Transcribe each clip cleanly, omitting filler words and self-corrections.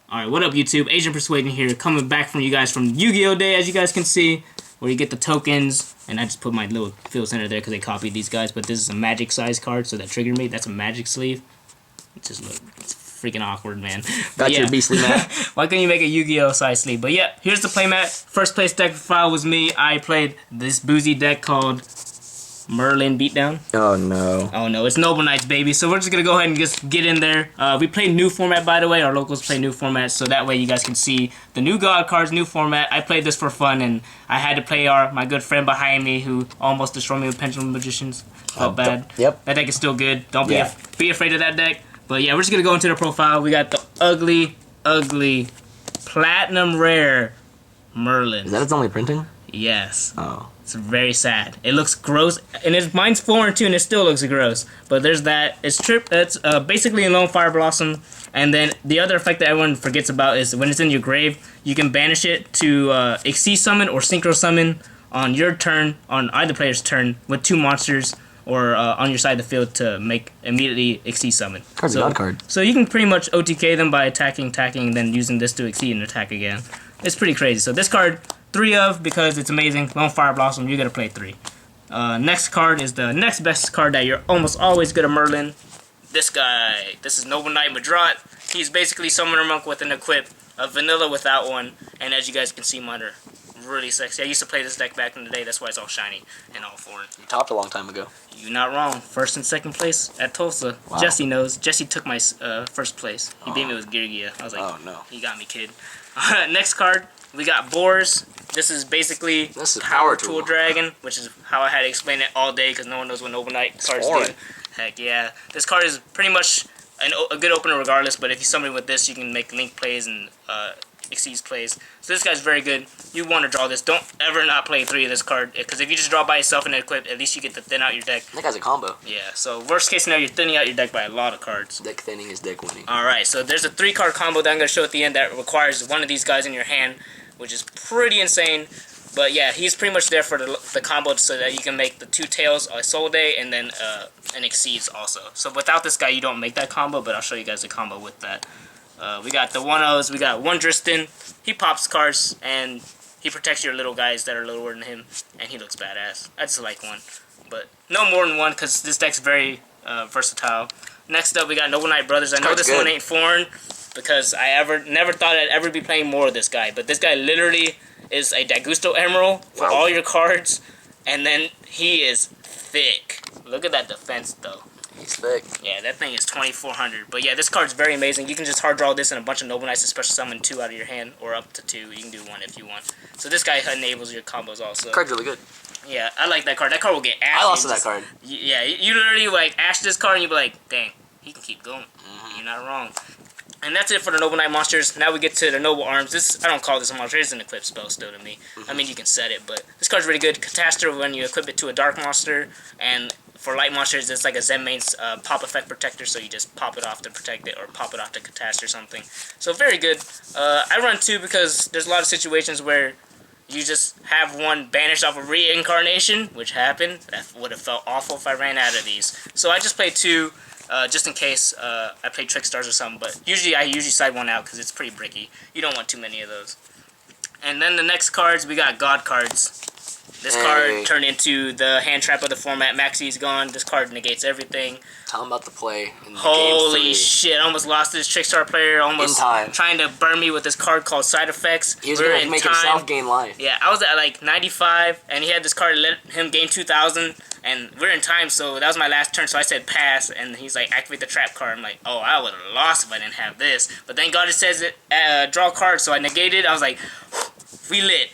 Alright, what up YouTube? Asian Persuasion here, coming back from you guys from Yu-Gi-Oh! Day, as you guys can see, where you get the tokens, and I just put my little field center there because they copied these guys, but this is a magic size card, so that triggered me. That's a magic sleeve. It's freaking awkward, man. That's your beastly mat. Why couldn't you make a Yu-Gi-Oh! Size sleeve? But yeah, here's the playmat. First place deck file was me. I played this boozy deck called Merlin Beatdown. Oh no. Oh no, it's Noble Knights, baby. So we're just gonna go ahead and just get in there. We play new format, by the way. Our locals play new format, so that way you guys can see the new God cards, new format. I played this for fun, and I had to play my good friend behind me who almost destroyed me with Pendulum Magicians. Felt bad. Yep. That deck is still good. Don't be afraid of that deck. But yeah, we're just gonna go into the profile. We got the ugly platinum rare Merlin. Is that its only printing? Yes. Oh. It's very sad. It looks gross, and mine's foreign too, and it still looks gross. But there's that. It's basically a lone fire blossom, and then the other effect that everyone forgets about is when it's in your grave, you can banish it to Exceed summon or Synchro summon on your turn, on either player's turn, with 2 monsters, or on your side of the field to make immediately Exceed summon. Card's a god card. So you can pretty much OTK them by attacking, and then using this to Exceed and attack again. It's pretty crazy. So this card, 3 of, because it's amazing. Lone Fire Blossom, you're going to play 3. Next card is the next best card that you're almost always good at Merlin. This guy. This is Noble Knight Madrat. He's basically Summoner Monk with an equip, a vanilla without one, and as you guys can see, mine are really sexy. I used to play this deck back in the day, that's why it's all shiny and all foreign. You topped a long time ago. You're not wrong. First and second place at Tulsa. Wow. Jesse knows. Jesse took my first place. He beat me with Yugioh. I was like, oh no. You got me, kid. Next card, we got Boars. This is basically Power Tool Dragon, which is how I had to explain it all day because no one knows what Noble Knight cards do. Heck yeah. This card is pretty much a good opener regardless, but if you summon with this, you can make Link plays and Exceeds plays. So this guy's very good. You want to draw this. Don't ever not play 3 of this card, because if you just draw by yourself and equip, at least you get to thin out your deck. That guy's a combo. Yeah, so worst case scenario, you're thinning out your deck by a lot of cards. Deck thinning is deck winning. Alright, so there's a 3-card combo that I'm going to show at the end that requires one of these guys in your hand, which is pretty insane. But yeah, he's pretty much there for the combo so that you can make the 2 Tails, a Soul Day, and then an Exceeds also. So without this guy, you don't make that combo, but I'll show you guys the combo with that. We got the 1-0s, we got one Driston. He pops cards, and he protects your little guys that are littler than him, and he looks badass. I just like one, but no more than one, because this deck's very versatile. Next up, we got Noble Knight Brothers. I know this one ain't foreign, because I never thought I'd ever be playing more of this guy, but this guy literally is a Dagusto Emerald for all your cards, and then he is thick. Look at that defense, though. He's thick. Yeah, that thing is 2,400. But yeah, this card's very amazing. You can just hard draw this and a bunch of Noble Knights and special summon 2 out of your hand, or up to 2. You can do 1 if you want. So this guy enables your combos also. Card's really good. Yeah, I like that card. That card will get ashed. I lost to that card. Yeah, you literally like ash this card and you be like, dang, he can keep going. You're not wrong. And that's it for the Noble Knight monsters. Now we get to the Noble Arms. This, I don't call this a monster. It's an equip spell still to me. I mean, you can set it, but this card's really good. Catastrophe when you equip it to a dark monster, and for light monsters, it's like a Zen Main's pop effect protector, so you just pop it off to protect it, or pop it off to Catastrophe or something. So very good. I run 2 because there's a lot of situations where you just have one banished off of reincarnation, which happened. That would have felt awful if I ran out of these. So I just play 2. Just in case I play Trickstars or something, but I usually side one out because it's pretty bricky. You don't want too many of those. And then the next cards, we got God cards. This card turned into the hand trap of the format. Maxie's gone. This card negates everything. Tell him about the play in the Holy game 3. shit, I almost lost this Trickstar player. Almost trying to burn me with this card called Side Effects. He was going to make himself gain life. Yeah, I was at like 95, and he had this card that let him gain 2,000. And we're in time, so that was my last turn, so I said pass, and he's like, activate the trap card. I'm like, oh, I would have lost if I didn't have this. But thank God it says it, draw a card, so I negated. I was like, we lit.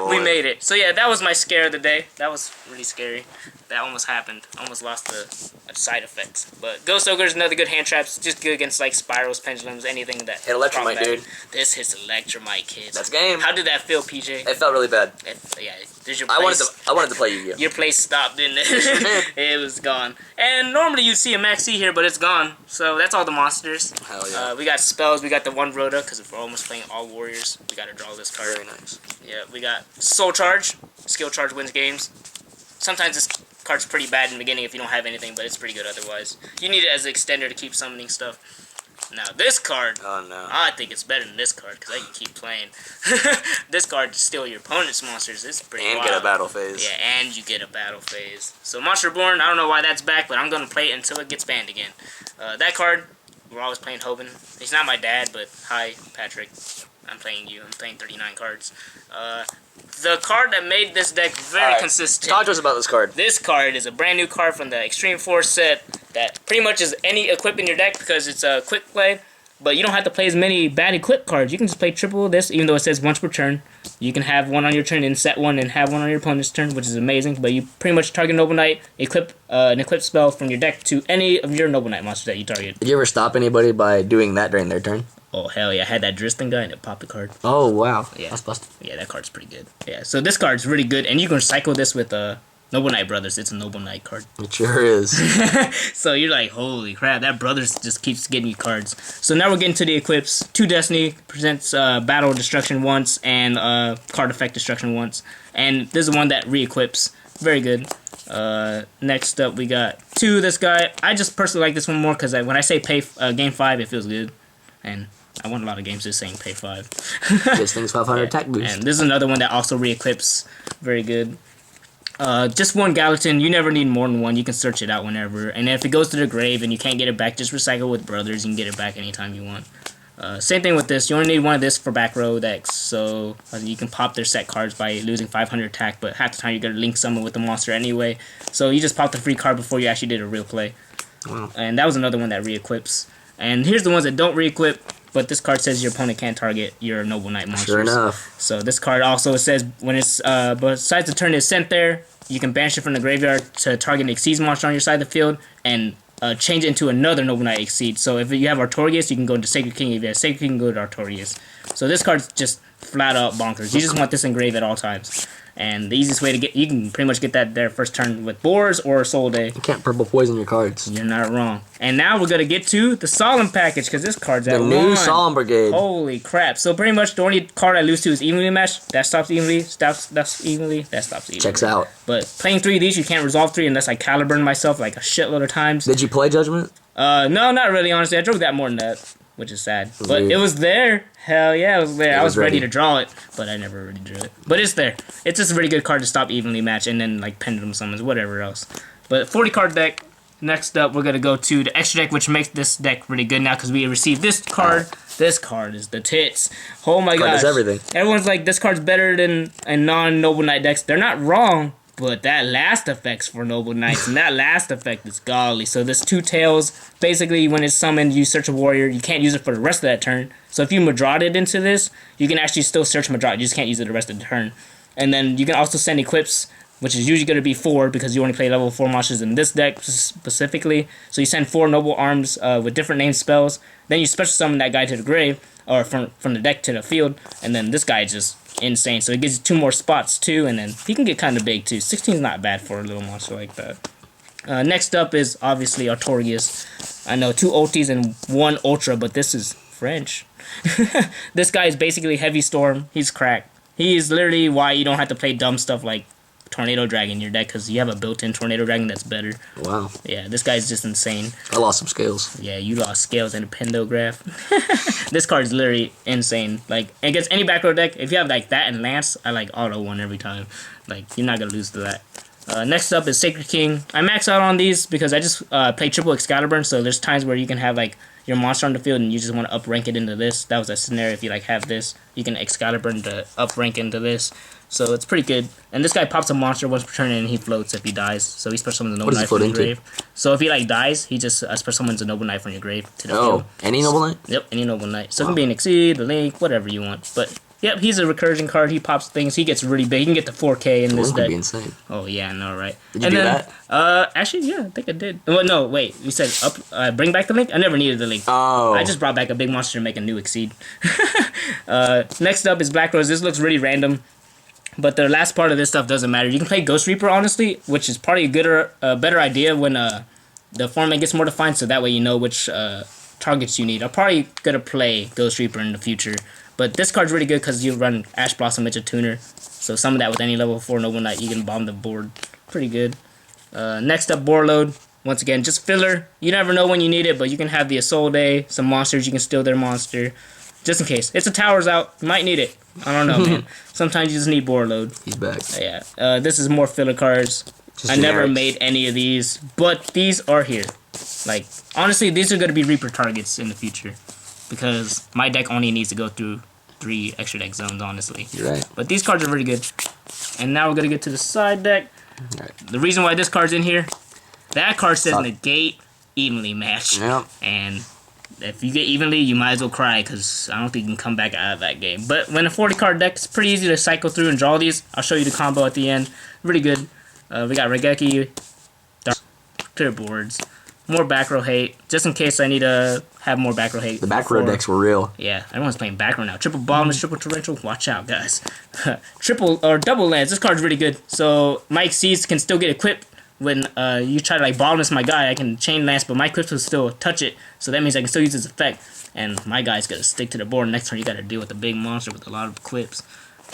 We made it. So yeah, that was my scare of the day. That was really scary. That almost happened. Almost lost the side effects. But Ghost Ogre is another good hand traps. Just good against like spirals, pendulums, anything that. Hit Electromite, dude. This hits Electromite, kids. That's game. How did that feel, PJ? It felt really bad. Yeah. I wanted to play Yu-Gi-Oh. Your place stopped, didn't it? It was gone. And normally you'd see a Maxi here, but it's gone. So that's all the monsters. Hell yeah. We got spells. We got the 1 Rhoda, because we're almost playing all warriors. We got to draw this card. Very nice. Yeah, we got Soul Charge. Skill Charge wins games. Sometimes this card's pretty bad in the beginning if you don't have anything, but it's pretty good otherwise. You need it as an extender to keep summoning stuff. Now this card, oh no, I think it's better than this card because I can keep playing. This card to steal your opponent's monsters is pretty wild. And get a battle phase. Yeah, and you get a battle phase. So Monster Born, I don't know why that's back, but I'm gonna play it until it gets banned again. That card, we're always playing Hoban. He's not my dad, but hi Patrick. I'm playing you. I'm playing 39 cards. The card that made this deck very consistent. Talk to us about this card. This card is a brand new card from the Extreme Force set that pretty much is any equip in your deck because it's a quick play. But you don't have to play as many bad equip cards. You can just play triple this, even though it says once per turn. You can have one on your turn and set one and have one on your opponent's turn, which is amazing. But you pretty much target Noble Knight, equip an equip spell from your deck to any of your Noble Knight monsters that you target. Did you ever stop anybody by doing that during their turn? Oh, hell yeah. I had that Driston guy and it popped the card. Oh, wow. Yeah. That's busted. Yeah, that card's pretty good. Yeah, so this card's really good. And you can cycle this with Noble Knight Brothers. It's a Noble Knight card. It sure is. So you're like, holy crap, that Brothers just keeps getting you cards. So now we're getting to the equips. 2 Destiny presents Battle Destruction once and Card Effect Destruction once. And this is the one that re-equips. Very good. Next up, we got 2 this guy. I just personally like this one more because when I say pay game 5, it feels good. And I won a lot of games just saying pay 5. This thing's 500 attack boost. And this is another one that also re-equips. Very good. Just 1 Gallatin. You never need more than 1. You can search it out whenever. And if it goes to the grave and you can't get it back, just recycle with Brothers. You can get it back anytime you want. Same thing with this. You only need 1 of this for back row decks. So you can pop their set cards by losing 500 attack. But half the time you're going to link summon with the monster anyway. So you just pop the free card before you actually did a real play. Wow. And that was another one that re-equips. And here's the ones that don't re-equip. But this card says your opponent can't target your Noble Knight monsters. Sure enough. So this card also says when it's besides the turn it's sent there, you can banish it from the graveyard to target an Exceed monster on your side of the field and change it into another Noble Knight Exceed. So if you have Artorias, you can go into Sacred King. If you have Sacred King, you can go to Artorias. So this card's just flat out bonkers. You just want this engraved at all times. And the easiest way to get, you can pretty much get that there first turn with Boars or Soul Day. You can't purple poison your cards. You're not wrong. And now we're going to get to the Solemn package because this card's at 1. The new Solemn Brigade. Holy crap. So pretty much the only card I lose to is evenly matched. That stops evenly. That's evenly. That stops evenly. Checks out. But playing 3 of these, you can't resolve 3 unless I caliburn myself like a shitload of times. Did you play Judgment? No, not really, honestly. I drew that more than that, which is sad. But it was there. Hell yeah, it was there. I was ready to draw it, but I never really drew it. But it's there. It's just a really good card to stop evenly match and then like pendulum summons, whatever else. But 40 card deck. Next up, we're going to go to the extra deck, which makes this deck really good now because we received this card. This card is the tits. Oh my gosh. Card is everything. Everyone's like, this card's better than a non-Noble Knight decks. They're not wrong. But that last effect's for Noble Knights, and that last effect is golly. So this 2 tails, basically when it's summoned, you search a warrior. You can't use it for the rest of that turn. So if you Madrat it into this, you can actually still search Madrat. You just can't use it the rest of the turn. And then you can also send equips, which is usually going to be 4 because you only play level 4 monsters in this deck specifically. So you send 4 Noble Arms with different named spells. Then you special summon that guy to the grave, or from the deck to the field. And then this guy just insane. So it gives you 2 more spots too, and then he can get kind of big too. 16 is not bad for a little monster like that. Next up is obviously Artorias. I know 2 ultis and 1 ultra, but this is French. This guy is basically Heavy Storm. He's cracked. He is literally why you don't have to play dumb stuff like Tornado Dragon in your deck because you have a built-in Tornado Dragon that's better. Wow. Yeah, this guy's just insane. I lost some scales. Yeah, you lost scales and a Pendograph. This card is literally insane. Like, against any back row deck, if you have like that and Lance, I like auto 1 every time. Like, you're not gonna lose to that. Next up is Sacred King. I max out on these because I just play triple Excalibur, so there's times where you can have like your monster on the field and you just want to up rank it into this. That was a scenario if you like have this. You can Excalibur to up rank into this. So it's pretty good. And this guy pops a monster once per turn and he floats if he dies. So he special summons a Noble Knight from your grave. So if he like dies, he just special summons a Noble Knight from your grave to the field. Any Noble Knight? Yep, any Noble Knight. So it can be an Exceed, a Link, whatever you want. But yep, he's a recursion card. He pops things. He gets really big. He can get to 4K in this deck. Be insane. Oh yeah, I know, right? Did you do that? Actually, yeah, I think I did. Well, no, wait. You said bring back the Link? I never needed the Link. Oh. I just brought back a big monster to make a new Exceed. Next up is Black Rose. This looks really random. But the last part of this stuff doesn't matter. You can play Ghost Reaper, honestly, which is probably a better idea when the format gets more defined, so that way you know which targets you need. I'm probably going to play Ghost Reaper in the future. But this card's really good because you run Ash Blossom, it's a tuner. So summon that with any level 4 Noble Knight, you can bomb the board. Pretty good. Next up, Borload. Once again, just filler. You never know when you need it, but you can have the Isolde, some monsters, you can steal their monster. Just in case. If the tower's out, you might need it. I don't know, man. Sometimes you just need board load. He's back. Yeah. This is more filler cards. Just I never generics. made any of these, but these are here. Like, honestly, these are going to be Reaper targets in the future. Because my deck only needs to go through 3 extra deck zones, honestly. You're right. But these cards are really good. And now we're going to get to the side deck. Right. The reason why this card's in here, that card says negate evenly match. Yep. And if you get evenly, you might as well cry, because I don't think you can come back out of that game. But when a 40 card deck, it's pretty easy to cycle through and draw these. I'll show you the combo at the end. Really good. We got Regeki, clear boards, more back row hate, just in case I need to have more back row hate. The back row decks were real. Yeah, everyone's playing back row now. Triple bottomless, triple torrential. Watch out, guys. Triple or double lands. This card's really good. So my Exceeds can still get equipped when you try to like bottomless my guy. I can chain lance, but my equips will still touch it. So that means I can still use its effect. And my guy's gonna stick to the board. Next turn, you gotta deal with a big monster with a lot of equips.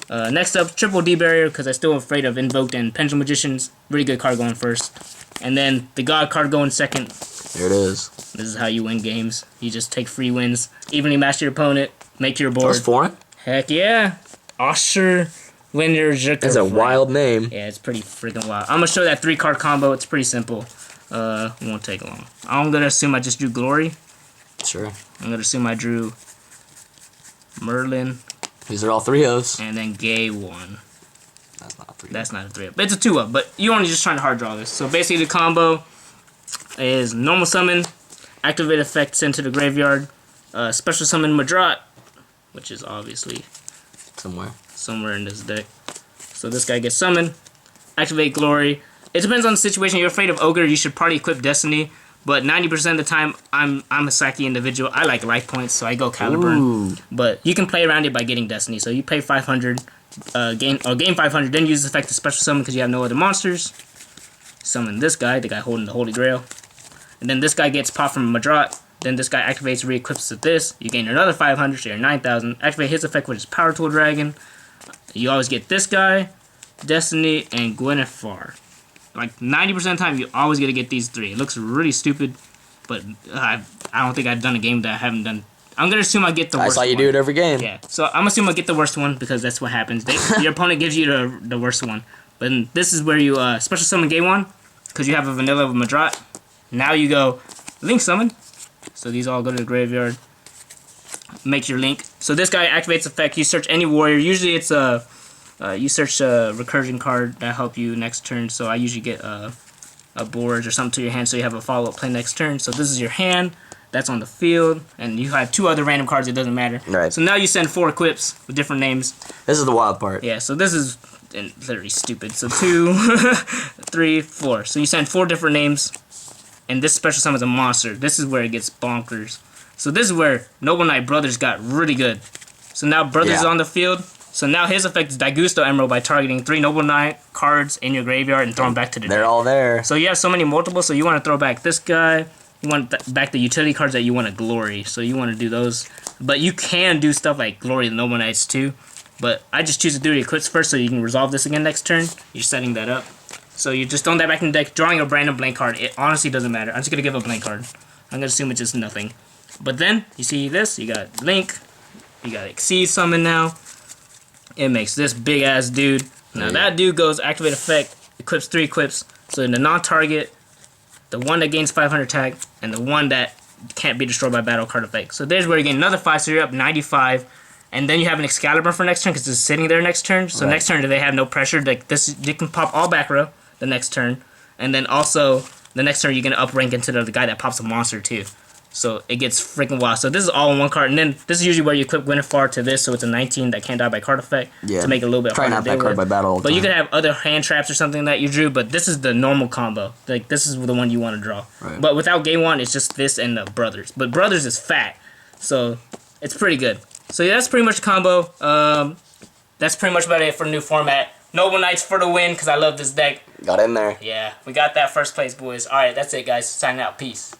Next up, triple D barrier, because I'm still afraid of Invoked and Pendulum Magicians. Really good card going first. And then the God card going second. There it is. This is how you win games. You just take free wins, evenly match your opponent, make your board. That's foreign? Heck yeah. Osher Linear Zucker. That's a wild name. Yeah, it's pretty freaking wild. I'm going to show that 3-card combo. It's pretty simple. It won't take long. I'm going to assume I just drew Glory. Sure. I'm going to assume I drew Merlin. These are all 3-0s. And then Gay 1. That's not a 3-0. That's not a 3-up. It's a 2-up, but you're only just trying to hard draw this. So basically the combo is normal summon, activate effect, send to the graveyard, special summon Madrat, which is obviously somewhere in this deck. So this guy gets summoned, activate Glory. It depends on the situation. You're afraid of Ogre, you should probably equip Destiny, but 90% of the time, I'm a Saki individual. I like life points, so I go Caliburn. But you can play around it by getting Destiny. So you pay 500, gain 500, then use the effect to special summon because you have no other monsters. Summon this guy, the guy holding the Holy Grail. And then this guy gets popped from Madrat. Then this guy activates, re-equips with this. You gain another 500, so you're 9,000. Activate his effect, which is Power Tool Dragon. You always get this guy, Destiny, and Gwynethar. Like 90% of the time, you always get to get these 3. It looks really stupid, but I don't think I've done a game that I haven't done. I'm going to assume I get the worst one. I saw you do it every game. Yeah, so I'm assuming I get the worst one because that's what happens. Your opponent gives you the worst one. But this is where you special summon Gay 1 because you have a vanilla of a Madrat. Now you go Link Summon. So these all go to the graveyard. Make your Link. So this guy activates effect. You search any warrior. Usually it's you search a recursion card that help you next turn. So I usually get a board or something to your hand so you have a follow-up play next turn. So this is your hand. That's on the field. And you have 2 other random cards. It doesn't matter. Right. So now you send 4 equips with different names. This is the wild part. Yeah, so this is literally stupid. So 2, 3, 4. So you send 4 different names. And this special summon is a monster. This is where it gets bonkers. So this is where Noble Knight Brothers got really good. So now Brothers is on the field. So now his effect is Daigusto Emerald by targeting 3 Noble Knight cards in your graveyard and throw them back to the They're deck. all there. So you have so many multiples. So you want to throw back this guy. You want back the utility cards that you want to Glory. So you want to do those. But you can do stuff like Glory the Noble Knights too. But I just choose to do the Eclipse first so you can resolve this again next turn. You're setting that up. So you're just throwing that back in the deck, drawing a random blank card. It honestly doesn't matter. I'm just going to give a blank card. I'm going to assume it's just nothing. But then, you see this? You got Link. You got Exceed Summon now. It makes this big-ass dude. Now that dude goes activate effect, equips 3 equips. So in the non-target, the one that gains 500 attack, and the one that can't be destroyed by battle card effect. So there's where you gain another 5, so you're up 95. And then you have an Excalibur for next turn because it's sitting there next turn. So next turn, they have no pressure. Like this, you can pop all back row the next turn. And then also, the next turn, you're going to up rank into the guy that pops a monster too. So it gets freaking wild. So this is all in one card. And then this is usually where you equip Gwynethar to this. So it's a 19 that can't die by card effect. Yeah. To make it a little bit Try harder not to that deal card with. by battle all the But time. you could have other hand traps or something that you drew. But this is the normal combo. Like this is the one you want to draw. Right. But without Game 1, it's just this and the Brothers. But Brothers is fat. So it's pretty good. So yeah, that's pretty much the combo. That's pretty much about it for the new format. Noble Knights for the win because I love this deck. Got in there. Yeah, we got that first place, boys. All right, that's it, guys. Signing out. Peace.